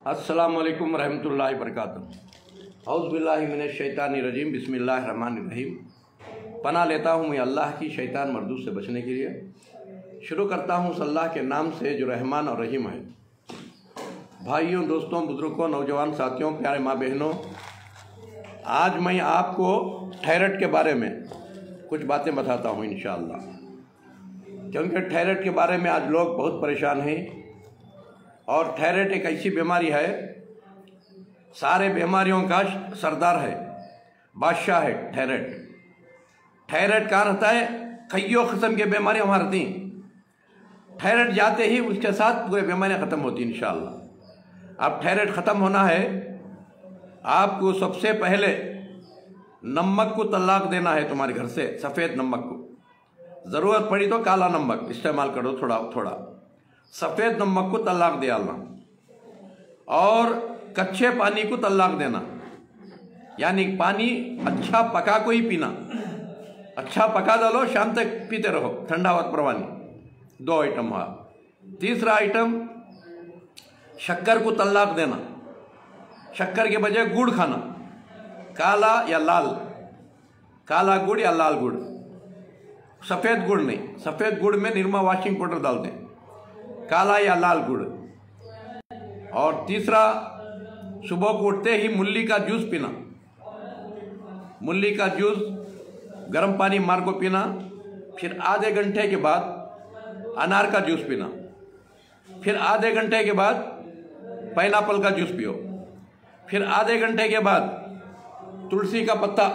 अस्सलामुअलैकुम रहमतुल्लाहि वबरकातुहू। औज़ुबिल्लाहि मिनश्शैतानिर्रजीम बिस्मिल्लाहिर्रहमानिर्रहीम। पनाह लेता हूँ मैं अल्लाह की शैतान मर्दूद से बचने के लिए। शुरू करता हूँ अल्लाह के नाम से जो रहमान और रहीम है। भाइयों, दोस्तों, बुजुर्गों, नौजवान साथियों, प्यारे माँ बहनों, आज मैं आपको थायराइड के बारे में कुछ बातें बताता हूँ इंशाअल्लाह, क्योंकि थायराइड के बारे में आज लोग बहुत परेशान हैं। और थायराइड एक ऐसी बीमारी है, सारे बीमारियों का सरदार है, बादशाह है थायराइड। थायराइड कहाँ रहता है? कईयों किस्म के बीमारियाँ वहाँ रहती हैं। थायराइड जाते ही उसके साथ पूरी बीमारियाँ ख़त्म होती हैं इंशाअल्लाह। अब थायराइड ख़त्म होना है, आपको सबसे पहले नमक को तलाक देना है तुम्हारे घर से। सफ़ेद नमक को, ज़रूरत पड़ी तो काला नमक इस्तेमाल करो, थोड़ा थोड़ा। सफ़ेद नमक को तलाक दे डालना और कच्चे पानी को तलाक देना, यानी पानी अच्छा पका को ही पीना। अच्छा पका डालो, शाम तक पीते रहो, ठंडा वक्त परवानी। 2 आइटम हुआ। तीसरा आइटम, शक्कर को तलाक देना। शक्कर के बजाय गुड़ खाना, काला या लाल, काला गुड़ या लाल गुड़, सफ़ेद गुड़ नहीं। सफ़ेद गुड़ में निरमा वॉशिंग पाउडर डाल दें, काला या लाल गुड़। और तीसरा, सुबह को उठते ही मूली का जूस पीना। मूली का जूस गर्म पानी मार को पीना। फिर आधे घंटे के बाद अनार का जूस पीना। फिर आधे घंटे के बाद पाइनएप्पल का जूस पियो। फिर आधे घंटे के बाद तुलसी का पत्ता,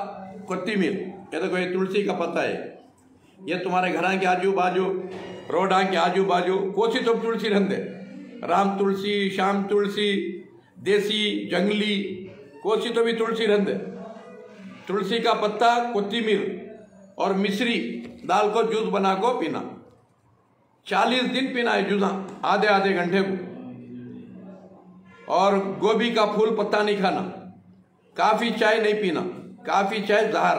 कोत्तीमीर, ये देखो ये तुलसी का पत्ता है। ये तुम्हारे घर के आजू बाजू, रोडा के आजू बाजू कोसी तो तुलसी रहंदे, राम तुलसी, श्याम तुलसी, देसी, जंगली, कोसी तो भी तुलसी रहंदे। तुलसी का पत्ता, कोत्तीमीर और मिश्री दाल को जूस बना को पीना। 40 दिन पीना है जूस, आधे आधे घंटे को। और गोभी का फूल पत्ता नहीं खाना। काफ़ी चाय नहीं पीना, काफ़ी चाय जहर।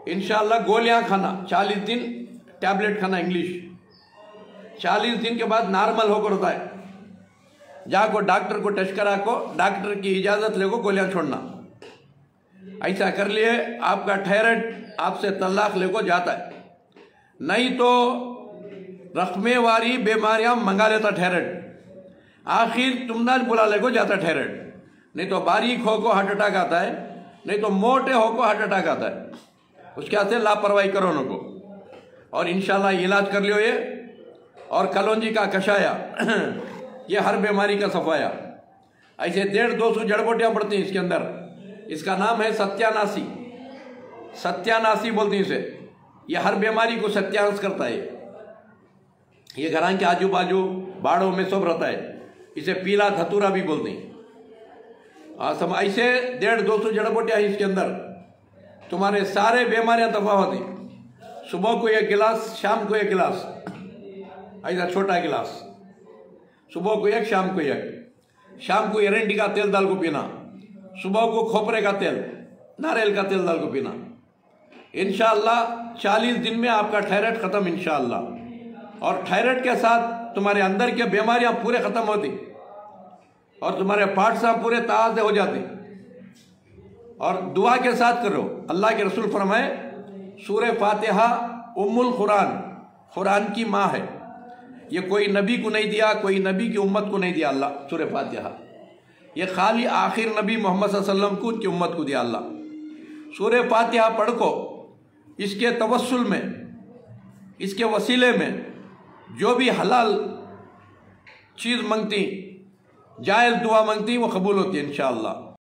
इंशाअल्लाह गोलियां खाना 40 दिन, टैबलेट खाना इंग्लिश। 40 दिन के बाद नॉर्मल होकर होता है, जाको डॉक्टर को टेस्ट करा को, डॉक्टर की इजाज़त ले को गोलियां छोड़ना। ऐसा कर लिए आपका थायराइड आपसे तलाक ले को जाता है। नहीं तो रखमे वाली बीमारियां मंगा लेता थायराइड, आखिर तुम ना बुला ले को जाता थायराइड। नहीं तो बारीक हो को हार्ट अटैक आता है, नहीं तो मोटे हो को हार्ट अटैक आता है। उसके हाथ से लापरवाही करो न को। और इंशाल्लाह इलाज कर लियो ये। और कलौंजी का कषाया ये हर बीमारी का सफाया। ऐसे 150-200 जड़ बूटियाँ पड़ती हैं इसके अंदर। इसका नाम है सत्यानाशी। सत्यानाशी बोलती हैं इसे। ये हर बीमारी को सत्यानाश करता है। ये घरां के आजू बाजू बाड़ों में सब रहता है। इसे पीला धतूरा भी बोलते हैं। ऐसे 150-200 जड़ बूटियाँ हैं इसके अंदर। तुम्हारे सारे बीमारियां दफा होती। सुबह को 1 गिलास, शाम को 1 गिलास, ऐसा छोटा गिलास। सुबह को 1, शाम को 1। शाम को एरंडी का तेल डाल को पीना। सुबह को खोपरे का तेल, नारियल का तेल डाल को पीना। इंशाअल्लाह 40 दिन में आपका थायराइड ख़त्म इंशाअल्लाह। और थायराइड के साथ तुम्हारे अंदर के बीमारियां पूरे ख़त्म होती और तुम्हारे पार्ट्स पूरे ताज़े हो जाते। और दुआ के साथ करो। अल्लाह के रसूल फरमाए, सूरह फातिहा उम्मुल कुरान, कुरान की माँ है। ये कोई नबी को नहीं दिया, कोई नबी की उम्मत को नहीं दिया अल्लाह सूरह फातिहा। ये खाली आखिर नबी मोहम्मद सल्लल्लाहु अलैहि वसल्लम को, उनकी उम्मत को दिया अल्लाह। सूरह फातिहा पढ़ को इसके तवस्सुल में, इसके वसीले में जो भी हलाल चीज़ मांगती, जायज़ दुआ मांगती, वो कबूल होती है इंशाअल्लाह।